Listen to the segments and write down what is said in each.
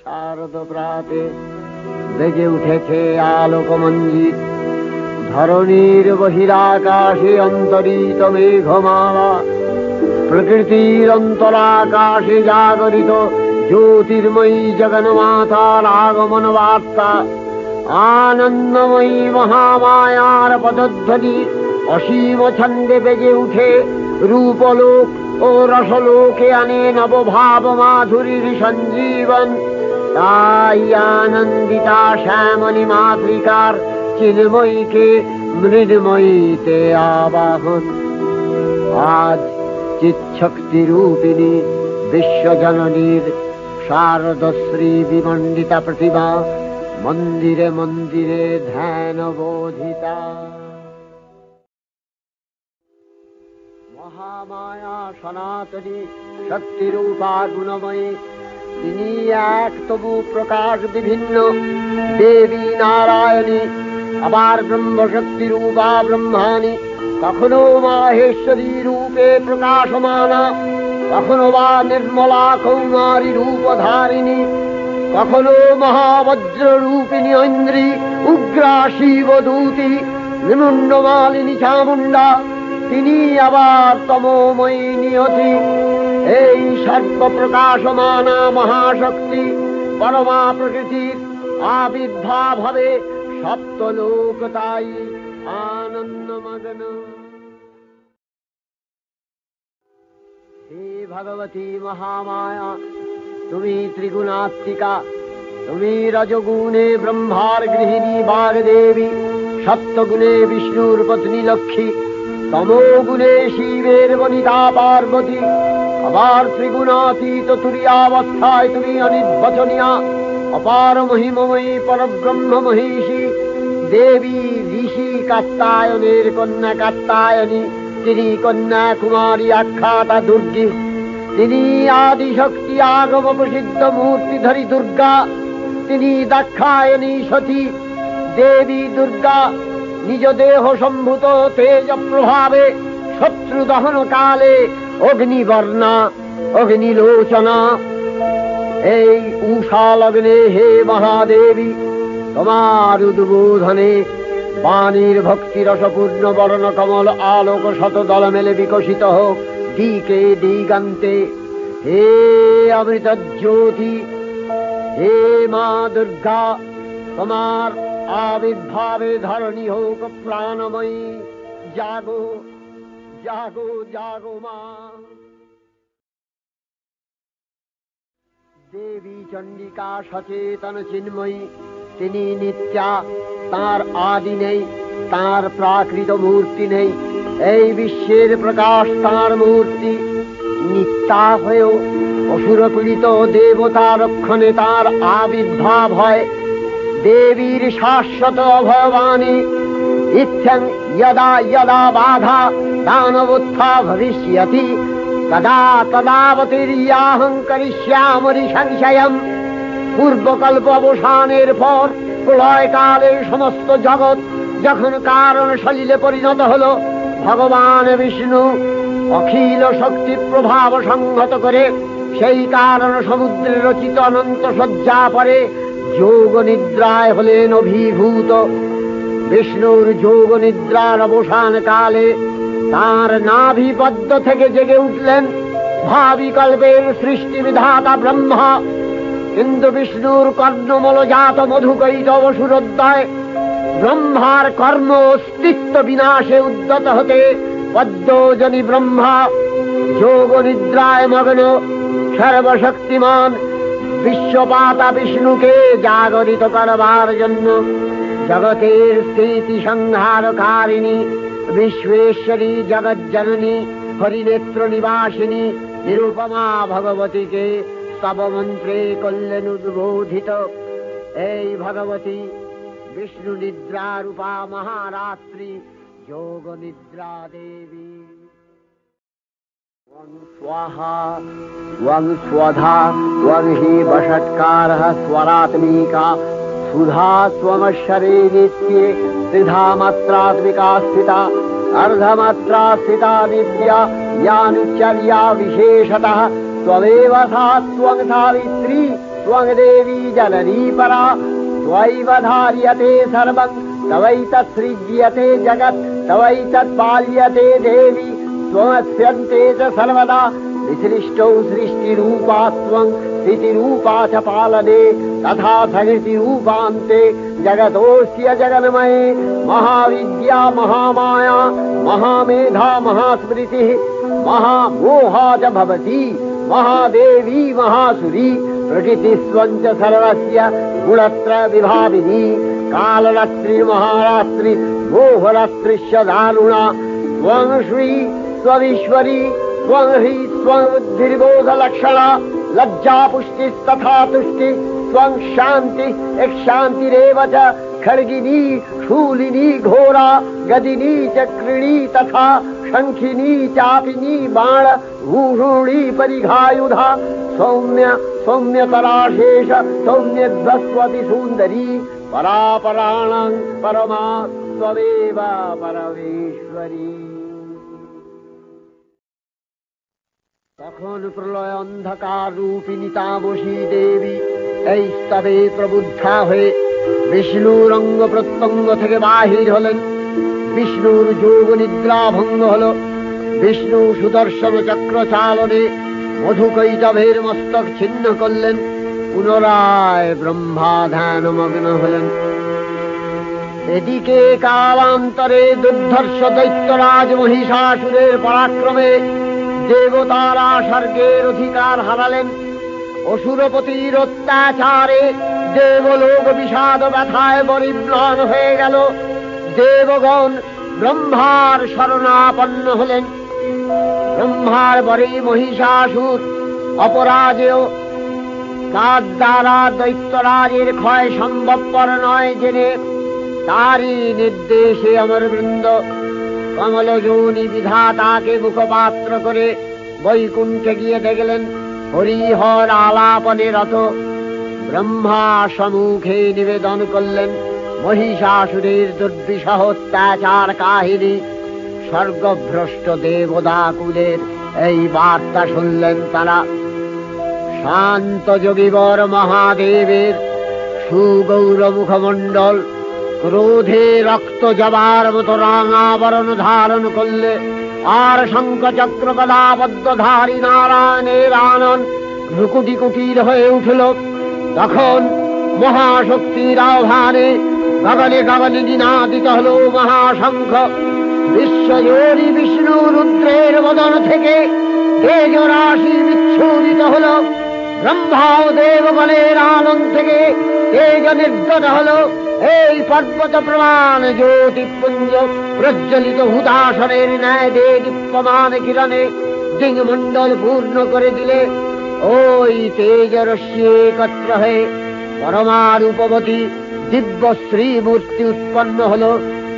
শারদ প্রাতে বেজে উঠেছে আলোকমঞ্জিত, ধরণীর বহিরাকাশে অন্তরিত মেঘমালা, প্রকৃতির অন্তরাকাশে জাগরিত জ্যোতির্ময়ী জগন্মাতার আগমন বার্তা, আনন্দময়ী মহামায়ার পদধ্বনি অসীম ছন্দে বেজে উঠে রূপলোক ও রসলোকে আনে নবভাব মাধুরীর সঞ্জীবন। তাই আনন্দিতা শ্যামলী মাতৃকার চিন্ময়ীকে মৃন্ময়ীতে আবাহন। আজ চিৎশক্তি রূপিণী বিশ্বজননীর শারদশ্রী বিমণ্ডিতা প্রতিমা মন্দিরে মন্দিরে ধ্যান বোধিতা। মহামায়া সনাতনী শক্তিরূপা গুণময়ী, তিনি এক তবু প্রকাশ বিভিন্ন দেবী নারায়ণী, আবার ব্রহ্মশক্তি রূপা ব্রহ্মাণী, কখনো মাহেশ্বরী রূপে প্রকাশমানা, কখনো বা নির্মলা কৌমারী রূপধারিণী, কখনো মহাবজ্র রূপিণী ঐন্দ্রী, উগ্রা শিবদূতি, নিমুণ্ডমালিনী চামুণ্ডা, তিনি আবার তমোময়ী নিয়তি। এই সর্বপ্রকাশমানা মহাশক্তি পরমা প্রকৃতির আবির্ভাব হবে সপ্তলোক, তাই আনন্দমগ্ন। হে ভগবতী মহামায়া, তুমি ত্রিগুণাত্মিকা, তুমি রজগুণে ব্রহ্মার গৃহিণী বাগদেবী, সপ্তগুণে বিষ্ণুর পত্নী লক্ষ্মী, তমোগুণে শিবের বনিতা পার্বতী, আবার ত্রিগুণাতীত তুরীয়াবস্থায় তুমি অনির্বচনীয়া অপার মহিমময়ী পরব্রহ্ম মহিষী দেবী, ঋষি কাত্যায়নের কন্যা কাত্যায়নী, তিনি কন্যা কুমারী আখ্যাতা দুর্গী, তিনি আদিশক্তি আগম প্রসিদ্ধ মূর্তিধরী দুর্গা, তিনি দাক্ষায়ণী সতী দেবী দুর্গা। নিজ দেহ সম্ভূত তেজ প্রভাবে শত্রু দহন কালে অগ্নিবর্ণা অগ্নিলোচনা। এই উষা লগ্নে হে মহাদেবী, তোমার উদ্বোধনে বাণীর ভক্তি রসপূর্ণ বর্ণ কমল আলোক শত দল মেলে বিকশিত হোক দিকে দিগান্তে। হে অমৃত জ্যোতি, হে মা দুর্গা, তোমার আবির্ভাবে ধরণী হোক প্রাণময়ী। জাগো জাগো জাগো মা। দেবী চণ্ডিকা সচেতন চিন্ময়ী, তিনি নিত্যা, তার আদি নেই, তার প্রাকৃত মূর্তি নেই। এই বিশ্বের প্রকাশ তার মূর্তি। নিত্যা হয়েও অসুরপীড়িত দেবতা রক্ষণে তার আবির্ভাব হয়। দেবীর শাশ্বত অভয়বাণী, ইত্যং যদা যদা বাধা দানবোত্থা ভবিষ্যতি তদা তদাবতীর্যাহং করিষ্যামি সংশয়ম। পূর্বকল্প অবসানের পর প্রলয়কালে সমস্ত জগৎ যখন কারণ সলিলে পরিণত হল, ভগবান বিষ্ণু অখিল শক্তি প্রভাব সংহত করে সেই কারণ সমুদ্রে রচিত অনন্ত শয্যা পরে যোগ নিদ্রায় হলেন অভিভূত। বিষ্ণুর যোগ নিদ্রার অবসান কালে তার নাভিপদ্ম থেকে জেগে উঠলেন ভাবিকল্পের সৃষ্টি বিধাতা ব্রহ্মা। কিন্তু বিষ্ণুর কর্ণমলজাত মধুকৈটব সুরোদয় ব্রহ্মার কর্ম অস্তিত্ব বিনাশে উদ্যত হতে পদ্মজনী ব্রহ্মা যোগ নিদ্রায় মগ্ন সর্বশক্তিমান বিশ্বপাতা বিষ্ণুকে জাগরিত করবার জন্য জগতের স্থিতি সংহারকারিণী বিশ্বেশ্বরী জগজ্জননী হরিনেত্র নিবাসিনী নিরুপমা ভগবতীকে স্তবমন্ত্রে করলেন উদ্বোধিত। এই ভগবতী বিষ্ণু নিদ্রা রূপা মহারাত্রি যোগ নিদ্রা দেবী। स्वाहा त्वं स्वधा त्वं हि वषट्कारः स्वरात्मिका सुधा स्वमक्षरे नित्ये त्रिधा मात्रात्मिका स्थिता अर्धमात्रा स्थिता नित्या यानुचर्या विशेषतः त्वमेव सा त्वं सावित्री त्वं देवी जननी परा त्वैव धार्यते सर्वं तवैतत्सृज्यते जगत् तवैतत्पाल्यते देवी त्वमस्यन्ते च सर्वदा विसृष्टौ सृष्टिरूपा त्वं स्थितिरूपा च पालने तथा धृतिरूपान्ते जगतोऽस्य जगन्मये महाविद्या महामाया महामेधा महास्मृतिः महामोहा च भवति महादेवी महासुरी प्रकृतिस्त्वं च सर्वस्य गुणत्रय विभाविनी कालरात्रि महारात्रि मोहरात्रिश्च दारुणा त्वं श्री त्वमीश्वरी त्वं ह्री त्वं बुद्धिर्बोधलक्षणा लज्जा पुष्टिस्तथा तुष्टि त्वं शान्ति शान्तिरेव च खड्गिनी शूलिनी घोरा गदिनी चक्रिणी तथा शंखिनी चापिनी बाण भूषुणी परिघायुधा सौम्य सौम्यतराशेष सौम्यध्वस्वति सुन्दरी परापराणां परमा त्वमेव परमेश्वरी। তখন প্রলয় অন্ধকার রূপিণী তামসী দেবী এই স্তবে প্রবুদ্ধা হয়ে বিষ্ণুর অঙ্গ প্রত্যঙ্গ থেকে বাহির হলেন। বিষ্ণুর যোগ নিদ্রা ভঙ্গ হল। বিষ্ণু সুদর্শন চক্র চালনে মধুকৈটভের মস্তক ছিন্ন করলেন। পুনরায় ব্রহ্মা ধ্যানমগ্ন হলেন। এদিকে কালান্তরে দুর্ধর্ষ দৈত্যরাজ মহিষাসুরের পরাক্রমে দেবতারা স্বর্গের অধিকার হারালেন। অসুরপতির অত্যাচারে দেবলোক বিষাদ ব্যথায় পরিম্লান হয়ে গেল। দেবগণ ব্রহ্মার শরণাপন্ন হলেন। ব্রহ্মার পরে মহিষাসুর অপরাজেয়, তার দ্বারা দৈত্যরাজের ক্ষয় সম্ভবপর নয় জেনে তারই নির্দেশে অমরবৃন্দ কমলযোনি বিধাতাকে মুখপাত্র করে বৈকুণ্ঠে গিয়ে দেখলেন হরিহর আলাপনে রত। ব্রহ্মা সম্মুখে নিবেদন করলেন মহিষাসুরের দুর্বিষহ অত্যাচার কাহিনী। স্বর্গভ্রষ্ট দেবদাকুলের এই বার্তা শুনলেন তারা। শান্ত যোগীবর মহাদেবের সুগৌর মুখমণ্ডল ক্রোধে রক্ত জবার মতো রাঙাবরণ ধারণ করলে, আর শঙ্খ চক্র গদাবদ্ধধারী নারায়ণের আনন ভ্রুকুটি কুটির হয়ে উঠল। তখন মহাশক্তির আহ্বানে গগনে গগনে নিনাদিত হল মহাশঙ্খ। বিশ্বজোরি বিষ্ণু রুদ্রের বদন থেকে তেজ রাশি বিচ্ছুরিত হল। ব্রহ্মা ও দেবগণের আনন থেকে তেজ নির্গত হল। এই পর্বত প্রমাণ জ্যোতিপুঞ্জ প্রজ্বলিত হুতাসনের ন্যায় দীপ্যমান কিরণে দিংমণ্ডল পূর্ণ করে দিলে। ওই তেজরশ্মি একত্র হয়ে পরমারূপবতী দিব্য শ্রীমূর্তি উৎপন্ন হল।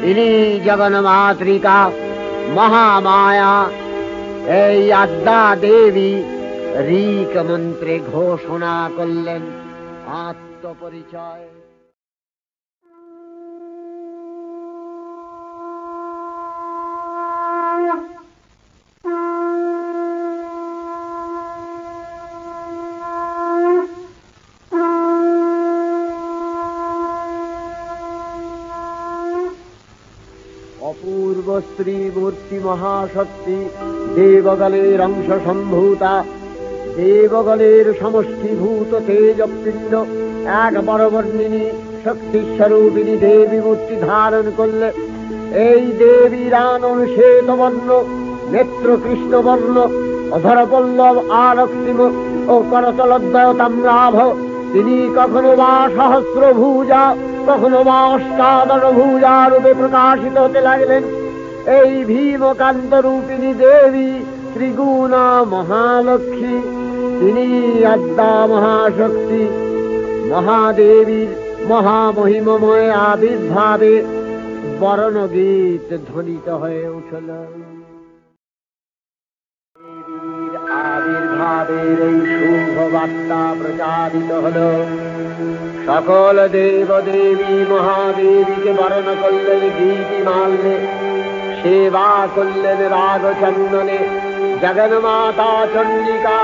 ইনি জগন্মাতৃকা মহামায়া। এই আদ্যা দেবী ঋক মন্ত্রে ঘোষণা করলেন আত্মপরিচয়। অপূর্ব শ্রীমূর্তি মহাশক্তি দেবগণের অংশ সম্ভূতা, দেবগণের সমষ্টিভূত তেজপিণ্ড এক বরবর্ণিনী শক্তিস্বরূপিণী দেবী মূর্তি ধারণ করলে। এই দেবীর আনন শ্বেতবর্ণ, নেত্র কৃষ্ণবর্ণ, অধরপল্লব আরক্তিম ও করতলদ্বয় তাম্রাভ। তিনি কখনো বা সহস্রভুজা, কখনো বা অষ্টাদশভুজা রূপে প্রকাশিত হতে লাগলেন। এই ভীমকান্ত রূপিণী দেবী ত্রিগুণা মহালক্ষ্মী। তিনি আদ্যা মহাশক্তি। মহাদেবীর মহামহিমময় আবির্ভাবে বরণগীত ধ্বনিত হয়ে উঠল। দেবীর আবির্ভাবের এই শুভ বার্তা প্রচারিত হল। সকল দেব দেবী মহাদেবীকে বরণ করলেন গীতিমাল্যে, সেবা করলেন রাগচন্দনে। জগন্মাতা চণ্ডিকা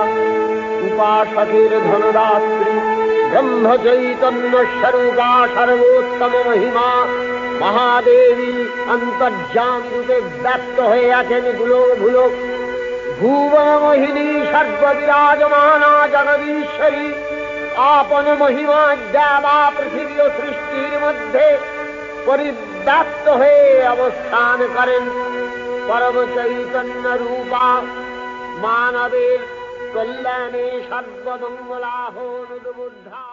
উপাসকের ধনদাত্রী ব্রহ্ম চৈতন্য স্বরূপা সর্বোত্তম মহিমা মহাদেবী অন্তর্যামী রূপে ব্যক্ত হয়ে আছেন গুলোক ভুলোক। ভুবন মোহিনী সর্ববিরাজমানা জগদীশ্বরী আপন মহিমা দেবা পৃথিবী ও সৃষ্টির মধ্যে পরিব্যাপ্ত হয়ে অবস্থান করেন। পরম চৈতন্য রূপা মানবের কল্যাণে সর্বমঙ্গলাহনুদ্বুদ্ধা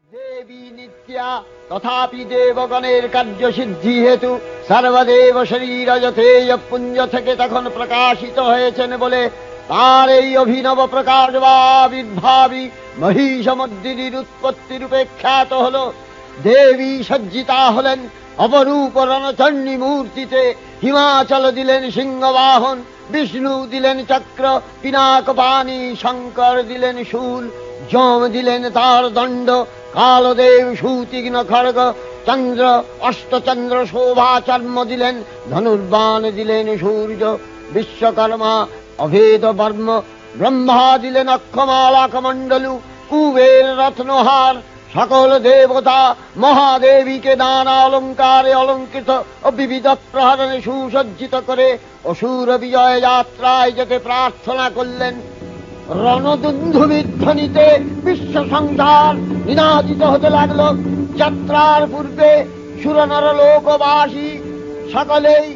দেবী নিত্যা তথাপি দেবগণের কার্যসিদ্ধি হেতু সর্বদেব শরীর যথেয় পুঞ্জ থেকে তখন প্রকাশিত হয়েছেন বলে তার এই অভিনব প্রকাশ বা আবির্ভাবী মহিষমর্দিনীর উৎপত্তি রূপে খ্যাত হল। দেবী সজ্জিতা হলেন অপরূপ রণচণ্ডী মূর্তিতে। হিমাচল দিলেন সিংহবাহন, বিষ্ণু দিলেন চক্র পিনাকপাণি, শঙ্কর দিলেন শূল, যম দিলেন তার দণ্ড, কালদেব সুতীক্ষ্ণ খড়গ, চন্দ্র অষ্টচন্দ্র শোভা চর্ম দিলেন, ধনুর্বাণ দিলেন সূর্য, বিশ্বকর্মা অভেদ বর্ম, ব্রহ্মা দিলেন অক্ষমালা কমণ্ডলু, কুবের রত্নহার। সকল দেবতা মহাদেবীকে নানা অলঙ্কারে অলঙ্কৃত ও বিবিধ প্রহরণে সুসজ্জিত করে অসুর বিজয় যাত্রায় যেতে প্রার্থনা করলেন। রণদুন্ধুবির ধ্বনিতে বিশ্ব সংসার নিনাদিত হতে লাগলো। যাত্রার পূর্বে সুরনর লোকবাসী সকলেই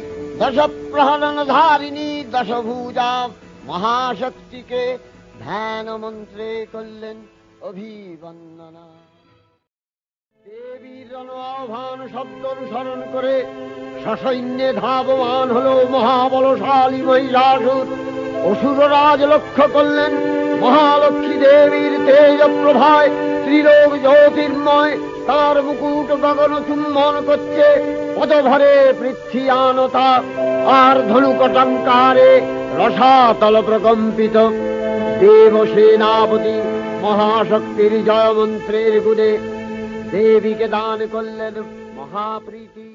দশ প্রহরণ ধারিণী দশভুজা মহাশক্তিকে ধ্যান মন্ত্রে করলেন অভিবন্দনা। দেবীর রণ আহ্বান শব্দ অনুসরণ করে সসৈন্যে ধাবমান হল মহাবলশালী মহিষাসুর। অসুররাজ লক্ষ্য করলেন মহালক্ষ্মী দেবীর তেজ প্রভায় ত্রিলোক জ্যোতির্ময়, তার মুকুট গগন চুম্বন করছে, পদভরে পৃথ্বীয়ানতা আর ধনুকটঙ্কারে রসাতল প্রকম্পিত। দেব সেনাপতি মহাশক্তির জয় মন্ত্রের গুণে দেবীকে দান করলেন মহাপ্রীতি।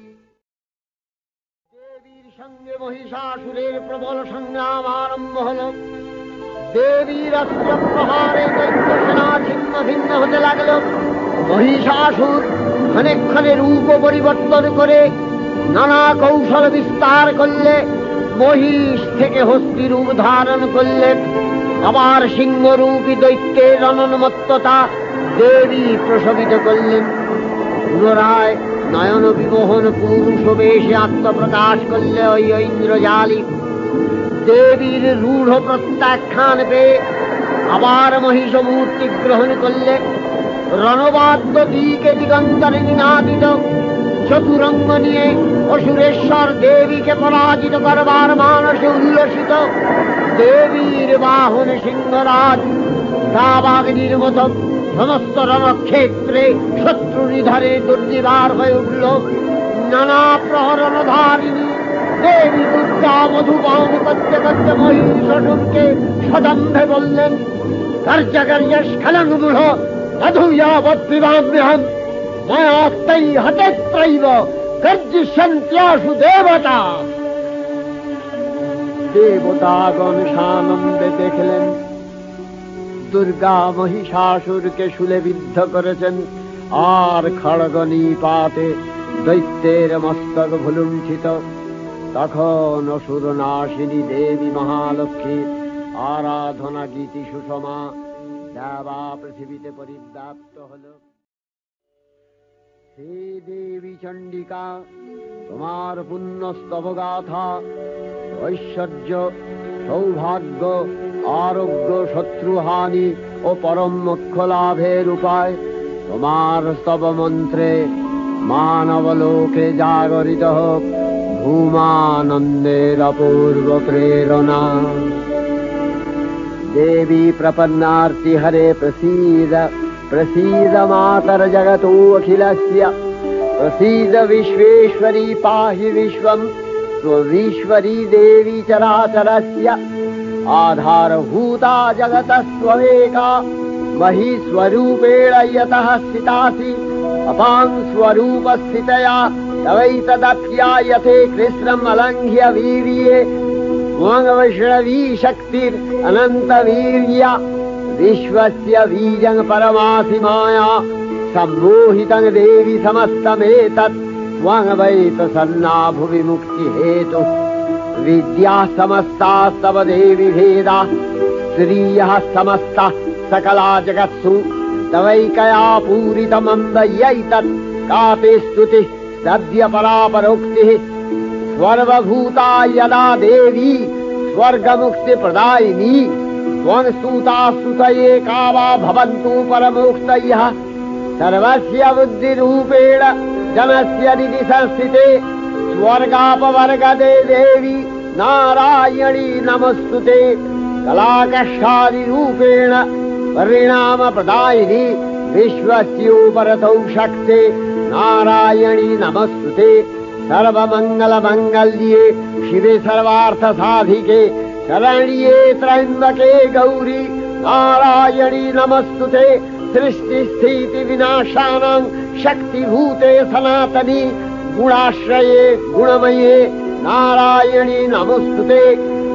দেবীর সঙ্গে মহিষাসুরের প্রবল সংগ্রাম আরম্ভ হল। দেবীর অস্ত্র প্রহারে দৈত্য সেনা ছিন্ন ভিন্ন হতে লাগল। মহিষাসুর ক্ষণে ক্ষণে রূপ পরিবর্তন করে নানা কৌশল বিস্তার করলে মহিষ থেকে হস্তি রূপ ধারণ করলেন। আবার সিংহরূপী দৈত্যের অনন্মত্ততা দেবী প্রশমিত করলেন। পুনরায় নয়ন বিমোহন পুরুষ বেশে আত্মপ্রকাশ করলে ওই ইন্দ্রজালী। দেবীর রূঢ় প্রত্যাখ্যান পেয়ে আবার মহিষ মূর্তি গ্রহণ করলে। রণবাদ্য দিকে দিগন্তরে নিনাদিত চতুরঙ্গ নিয়ে অসুরেশ্বর দেবীকে পরাজিত করবার মানসে উল্লসিত। দেবীর বাহন সিংহরাজ দাবাগ্নির মতো সমস্ত রণক্ষেত্রে শত্রু নিধারে দুর্নিবার হয়ে উঠল। নানা প্রহরণ ধারিণী দেবী দুর্গা মধুপান করতে করতে মহিষাসুরকে সদম্ভে বললেন, কার্যকার্য স্খলনমূঢ় তধুয়াবদ্বিবাম্যহম ময়াস্তৈ হতেত্রৈব গর্জিষ্যন্ত্যাসু দেবতা। দেবতাগণ সানন্দে দেখলেন দুর্গা মহিষাসুরকে শূলে বিদ্ধ করেছেন, আর খড়গ নিপাতে দৈত্যের মস্তক ভুলুণ্ঠিত। তখন অসুর নাশিনী দেবী মহালক্ষ্মীর আরাধনা গীতি সুষমা দেবা পৃথিবীতে পরিব্যাপ্ত হল। হে দেবী চণ্ডিকা, তোমার পুণ্যস্তব গাথা ঐশ্বর্য সৌভাগ্য আরোগ্য শত্রুহানি ও পরম মোক্ষ লাভের উপায় তোমার স্তব মন্ত্রে মানবলোকে জাগরিত হোক ভূমানন্দের অপূর্ব প্রেরণা। দেবী প্রপন্নার্তি হরে প্রसीद प्रसीद मातर जगतो अखिलस्य प्रसीद विश्वेश्वरी पाहि विश्वम् त्वमीश्वरी देवी चराचरस्य आधारभूता जगतस्त्वमेका महीस्वरूपेण यतः स्थितासि अपां स्वरूपस्थितया तवैतदप्यायते कृष्णम् अलङ्घ्य वीर्ये त्वं वैष्णवी शक्तिरनन्तवीर्या विश्वस्य बीजं परमासि माया सम्मोहितं देवि समस्तमेतत् त्वं वै प्रसन्ना भुवि मुक्तिहेतुः विद्याः समस्तास्तव देवि भेदाः श्रियः समस्ताः सकला जगत्सु तवैकया पूरितमन्दयैतत् कापि स्तुतिः सद्य परापरोक्तिः सर्वभूता यदा देवी स्वर्गमुक्तिप्रदायिनी त्वं स्तुता स्तुतये का वा भवन्तु परमोक्तयः सर्वस्य बुद्धिरूपेण जनस्य निधि संस्थिते स्वर्गापवर्गदे देवी नारायणी नमस्तुते कलाकषादिरूपेण परिणामप्रदायिनी विश्वस्योपरतौ शक्ते नारायणी नमस्तुते सर्वमङ्गलमङ्गल्ये शिवे सर्वार्थसाधिके शरण्ये त्र्यम्बके गौरी नारायणी नमस्तुते सृष्टिस्थितिविनाशानां शक्तिभूते सनातनी गुणाश्रये गुणमये नारायणी नमस्तुते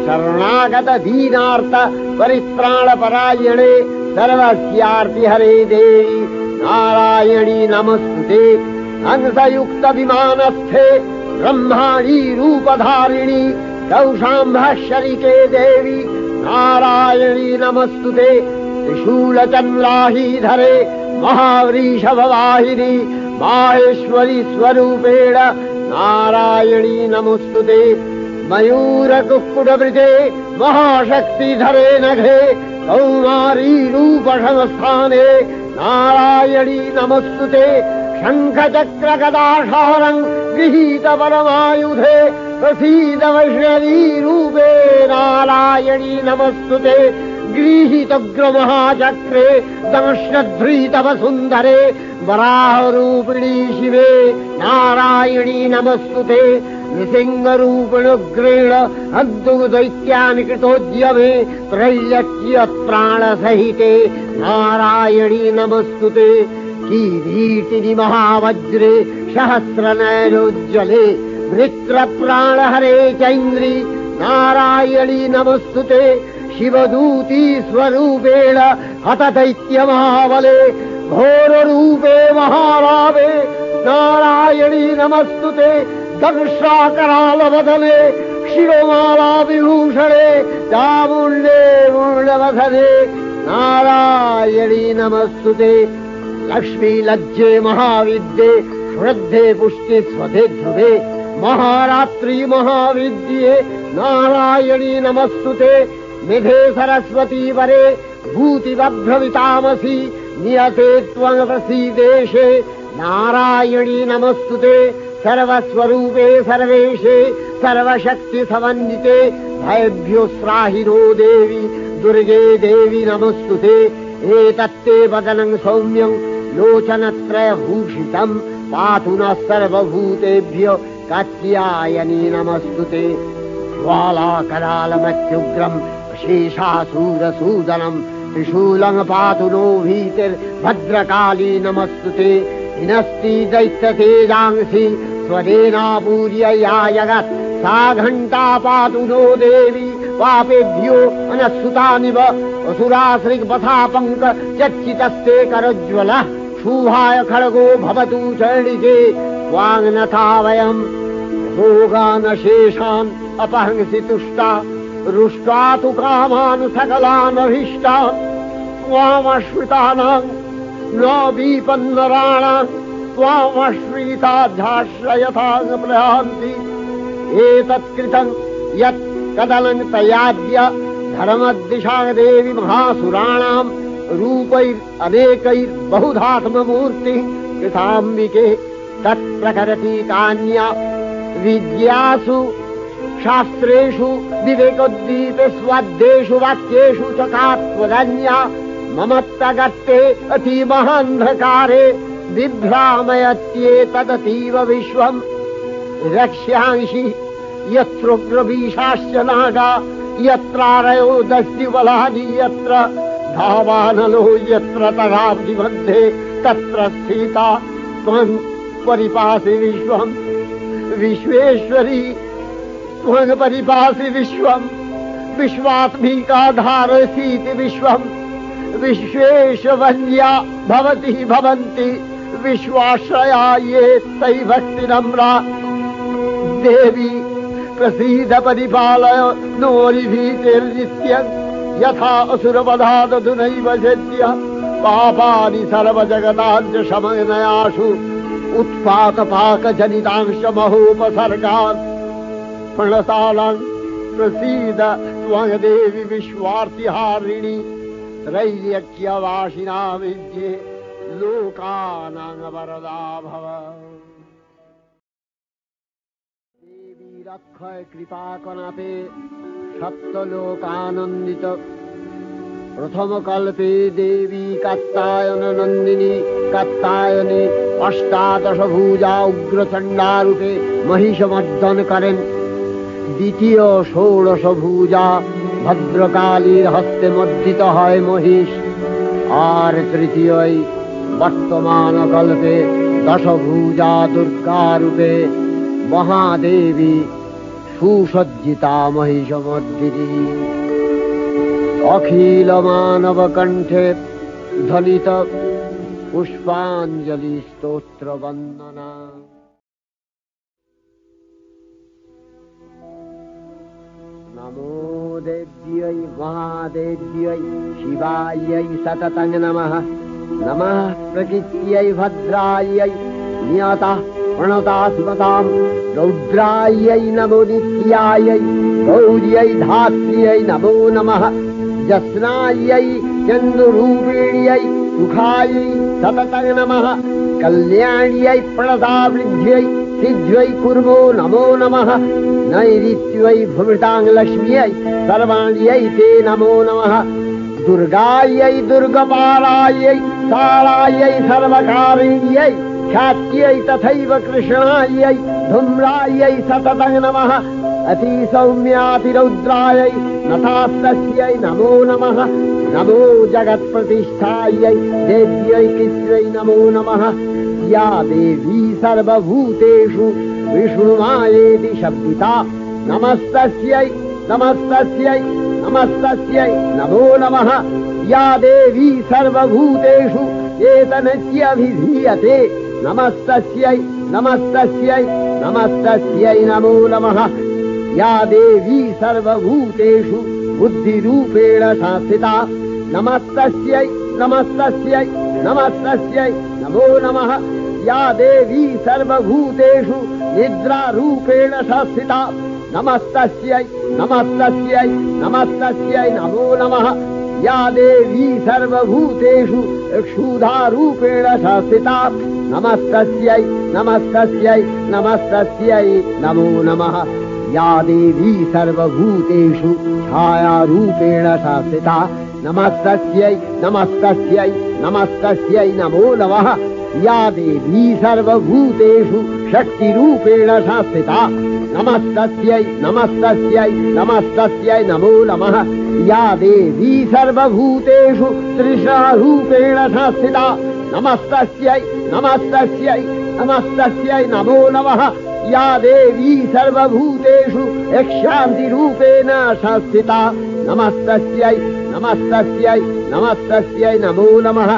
शरणागत दीनार्थ परित्राणपरायणे सर्वस्यार्तिहरे देवी नारायणी नमस्तुते हंसयुक्त विमानस्थे ब्रह्माणी रूपधारिणी कौशाम्भशरिके देवी नारायणी नमस्तुते त्रिशूलचन्द्राहीधरे महावृषभवाहिनी माहेश्वरी स्वरूपेण नारायणी नमस्तुते मयूरकुक्कुटवृते महाशक्तिधरे नघे कौमारी रूपसंस्थाने नारायणी नमस्तुते शङ्खचक्रगदाधारं गृहीत परमायुधे प्रसीद वैष्णवी रूपे नारायणी नमस्तुते गृहीतग्रमहाचक्रे दंश्नध्रीतव सुन्दरे वराहरूपिणी शिवे नारायणी नमस्तुते नृसिंहरूपिणुग्रेण हन्तुदैत्यानि कृतोद्यमे त्रैलक्ष्य प्राणसहिते नारायणी नमस्तुते किरीटिनि महावज्रे सहस्रनयनोज्ज्वले वृत्रप्राणहरे चैन्द्री नारायणी नमस्तुते शिवदूती स्वरूपेण हतदैत्यमहाबले घोररूपे महारावे नारायणी नमस्तुते दंशाकरालवदने शिरोमाला विभूषणे चामुण्डे मूलवसने नारायणी नमस्तुते लक्ष्मी लज्जे महाविद्ये श्रद्धे पुष्टि स्वधे ध्रुवे महारात्रि महाविद्ये नारायणी नमस्तुते निधे सरस्वती वरे भूतिवभ्रवितामसि नियते त्वं प्रसीदेशे नारायणी नमस्तुते सर्वस्वरूपे सर्वेशे सर्वशक्ति समन्विते भयभ्यो त्राहिनो देवी दुर्गे देवी नमस्तुते एतत्ते वदनं सौम्यं लोचनत्रयभूषितं पातु नः सर्वभूतेभ्यो कात्यायनी नमस्तुते ज्वालाकरालमत्युग्रं शेषासूरसूदनं त्रिशूलं पातु नो भीतिर्भद्रकाली नमस्तुते हिनस्ति दैत्यतेजांसि स्वदेनापूर्य या जगत् सा घण्टा पातु नो देवी पापेभ्यो अनस्सुतानिव असुराश्रिपथापङ्क चर्चितस्ते करोज्ज्वलः शुभाय खड्गो भवतु चण्डिके वाङ्नथा वयम् भोगानशेषान् अपहंसि तुष्टा रुष्ट्वा तु कामान् सकलानभीष्टान् त्वामश्रितानां न विपन्नराणां त्वामश्रिताध्याश्रयथाङ्गप्रहान्ति एतत्कृतं यत् कदनं तयाद्य धर्मदिशा देवी महासुराणां रूपैरनेकैर्बहुधात्ममूर्तिः कृताम्बिके तत्प्रकरति कान्या विद्यासु शास्त्रेषु विवेकोद्दीपे स्वाद्येषु वाक्येषु च कात्वदन्या ममत्तगत्ते अतिमहान्धकारे बिभ्रामयत्येतदतीव विश्वम् रक्ष्यांसि यत्रोग्रवीशाश्च नागा यत्रारयो दष्टिबलानि यत्र धावानलो यत्र तदाब्धिमध्ये तत्र स्थिता त्वं परिपासि विश्वम् विश्वेश्वरी त्वं परिपासि विश्वम् विश्वात्मिका धारसीति विश्वम् विश्वेशवन्या भवति भवन्ति विश्वाश्रया ये तै भक्तिनम्रा देवी प्रसीद परिपालय नोरिभीतिर्नित्यं यथा असुरवधादधुनैव सद्य पापानि सर्वजगताञ्च शमनयासु उत्पातपाकजनितांश महोपसर्गान् प्रणतानां प्रसीद त्वं देवी विश्वार्तिहारिणि त्रैलोक्यवासिनां विद्ये लोकानां वरदा भव। देवी रक्षय कृपा कनापे सप्तलोकानन्दित प्रथम कल्पे देवी कात्यायन नंदिनी कात्यायनी अष्टादश भुजा उग्रचंडा रूपे महिषमर्दन करें द्वितीय षोडश भुजा भद्रकालीर हस्ते मर्दित है महिष और तृतीय वर्तमान कल्पे दश भुजा दुर्गा रूपे महादेवी सुसज्जिता महिषमर्दिनी अखिल मानव कंठे ध्वनित पुष्पांजलि स्तोत्र वंदना। नमो देव्यै महादेव्यै शिवायै सततं नमः। नमः प्रकृत्यै भद्रायै नियतः प्रणतास्मतां रौद्रायै नमो नित्यायै गौर्यै धात्र्यै नमो नमः। जस्नायै चन्द्ररूपिण्यै सुखायै सततं नमः। कल्याण्यै प्रणतावृद्ध्यै सिद्ध्यै कुर्मो नमो नमः। नैऋत्यै भूमितां लक्ष्म्यै सर्वाण्यै ते नमो नमः। दुर्गायै दुर्गपालायै सालायै सर्वकारिण्यै ख्यात्यै तथैव कृष्णायै धूम्रायै सततं नमः। अति सौम्यातिरौद्रायै नतास्तस्यै नमो नमः। नमो जगत्प्रतिष्ठायै देव्यै कृत्यै नमो नमः। या देवी सर्वभूतेषु विष्णुमायेति शब्दिता नमस्तस्यै नमस्तस्यै नमस्तस्यै नमो नमः। या देवी सर्वभूतेषु एतनस्यभिधीयते नमस्तस्यै नमस्तस्यै नमस्तस्यै नमो नमः। या देवी सर्वभूतेषु बुद्धिरूपेण संस्थिता नमस्तस्यै नमस्तस्यै नमस्तस्यै नमो नमः। या देवी सर्वभूतेषु निद्रारूपेण संस्थिता नमस्तस्यै नमस्तस्यै नमस्तस्यै नमो नमः। या देवी सर्वभूतेषु क्षुधारूपेण संस्थिता नमस्तस्यै नमस्तस्यै नमस्तस्यै नमो नमः। या देवी सर्वभूतेषु छायारूपेण संस्थिता नमस्तस्यै नमस्तस्यै नमस्तस्यै नमो नमः। या देवी सर्वभूतेषु शक्तिरूपेण संस्थिता नमस्तस्यै नमस्तस्यै नमस्तस्यै नमो नमः। या देवी सर्वभूतेषु तृष्णारूपेण संस्थिता नमस्तस्यै नमस्तस्यै नमस्तस्यै नमो नमः। या देवी सर्वभूतेषु शान्तिरूपेण संस्थिता नमस्तस्यै नमस्तस्यै नमस्तस्यै नमो नमः।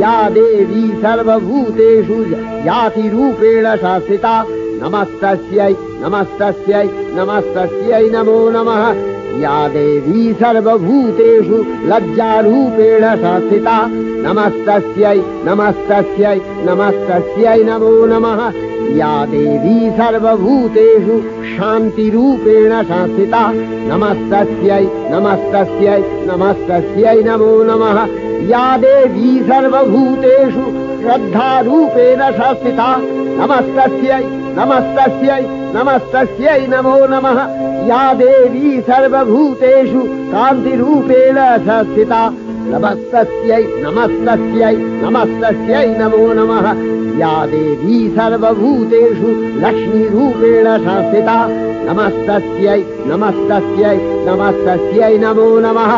या देवी सर्वभूतेषु जातिरूपेण संस्थिता नमस्तस्यै नमस्तस्यै नमस्तस्यै नमो नमः। या देवी सर्वभूतेषु लज्जारूपेण संस्थिता नमस्तस्यै नमस्तस्यै नमस्तस्यै नमो नमः। या देवी सर्वभूतेषु शान्तिरूपेण संस्थिता नमस्तस्यै नमस्तस्यै नमस्तस्यै नमो नमः। या देवी सर्वभूतेषु श्रद्धारूपेण संस्थिता नमस्तस्यै नमस्तस्यै नमस्तस्यै नमो नमः। या देवी सर्वभूतेषु कान्तिरूपेण संस्थिता नमस्तस्यै नमस्तस्यै नमस्तस्यै नमो नमः। या देवी सर्वभूतेषु लक्ष्मीरूपेण संस्थिता नमस्तस्यै नमस्तस्यै नमस्तस्यै नमो नमः।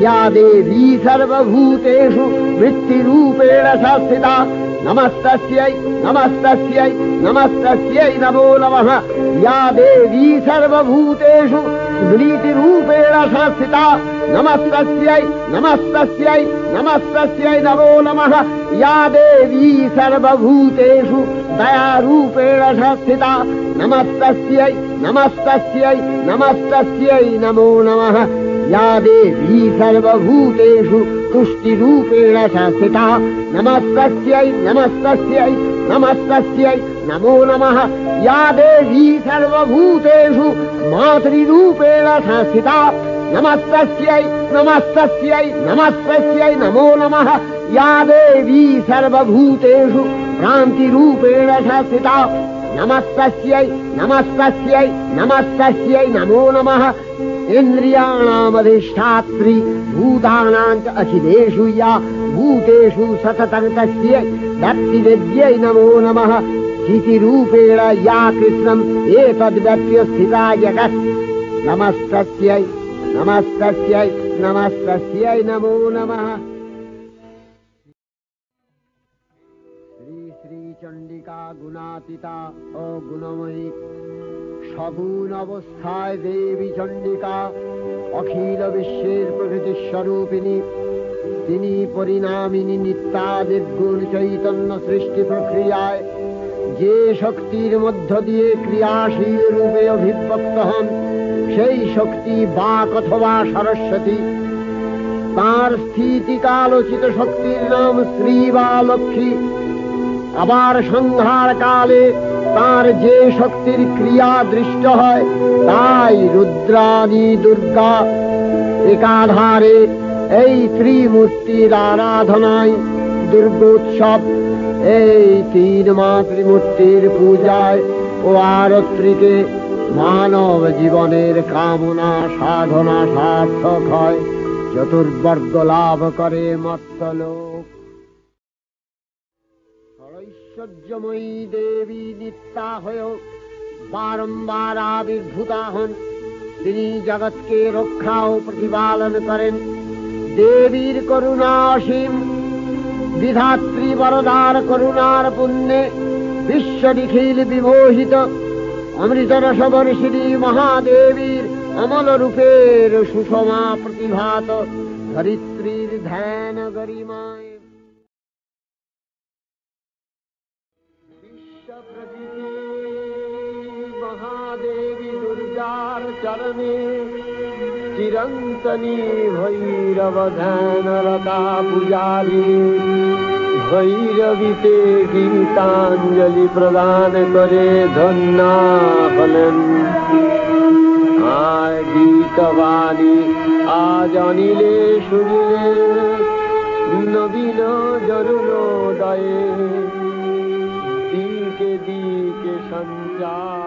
या देवी सर्वभूतेषु वृत्तिरूपेण संस्थिता नमस्तस्यै नमस्तस्यै नमस्तस्यै नमो नमः। या देवी सर्वभूतेषु नीतिरूपेण संस्थिता नमस्तस्यै नमस्तस्यै नमस्तस्यै नमो नमः या देवी सर्वभूतेषु दयारूपेण संस्थिता नमस्तस्यै नमस्तस्यै नमस्तस्यै नमो नमः या देवी सर्वभूतेषु तुष्टिरूपेण संस्थिता नमस्तस्यै नमस्तस्यै नमस्तस्यै नमो नमः या देवी सर्वभूतेषु मातृरूपेण संस्थिता नमस्तस्यै नमस्तस्यै नमस्तस्यै नमो नमः या देवी सर्वभूतेषु भ्रान्तिरूपेण संस्थिता नमस्तस्यै नमस्तस्यै नमस्तस्यै नमो नमः इन्द्रियाणामधिष्ठात्री भूतानां च अखिलेषु या भूतेषु सततं तस्यै भक्तिवेद्यै नमो नमः स्थितिरूपेण या कृष्णम् एतद्व्यप्य स्थिता जगत् नमस्तस्यै नमस्तस्यै नमस्तस्यै नमो नमः। श्री चंडिका गुणातीता अगुणमयी सगुण अवस्थाय देवी चंडिका अखिल विश्वेर प्रकृति स्वरूपिणी তিনি পরিণামিনী নিত্যা নির্গুণ চৈতন্য সৃষ্টি প্রক্রিয়ায় যে শক্তির মধ্য দিয়ে ক্রিয়াশীল রূপে অভিব্যক্ত হন সেই শক্তি বাক অথবা সরস্বতী। তার স্থিতিকালোচিত শক্তির নাম শ্রী বা লক্ষ্মী। আবার সংহার কালে তার যে শক্তির ক্রিয়া দৃষ্ট হয় তাই রুদ্রাণী দুর্গা। একাধারে এই ত্রিমূর্তির আরাধনায় দুর্গোৎসব, এই তিন মাতৃমূর্তির পূজায় ও আরত্রিকে মানব জীবনের কামনা সাধনা সার্থক হয়, চতুর্বর্গ লাভ করে মর্ত্যলোক। ঐশ্বর্যময়ী দেবী নিত্যা হয়েও বারম্বার আবির্ভূতা হন। তিনি জগৎকে রক্ষা ও প্রতিপালন করেন। দেবীর করুণা অসীম। বিধাত্রী বরদার করুণার পুণ্যে বিশ্ব নিখিল বিমোহিত। অমৃত রসবর্ষিণী মহাদেবীর অমল রূপের সুষমা প্রতিভাত ধরিত্রীর ধ্যান গরিমায়। বিশ্বপ্রকৃতি মহাদেবী দুর্গার চরণে চিরন্তনী ভৈরব ধ্যানরতা পূজারী। ভৈরবীতে গীতাঞ্জলি প্রদান করে ধন্যা হলেন। আয় গীতবাণী আজ অনিলে শুনিলে নবীন জরুণোদয়ে দিকে দিকে সঞ্চার।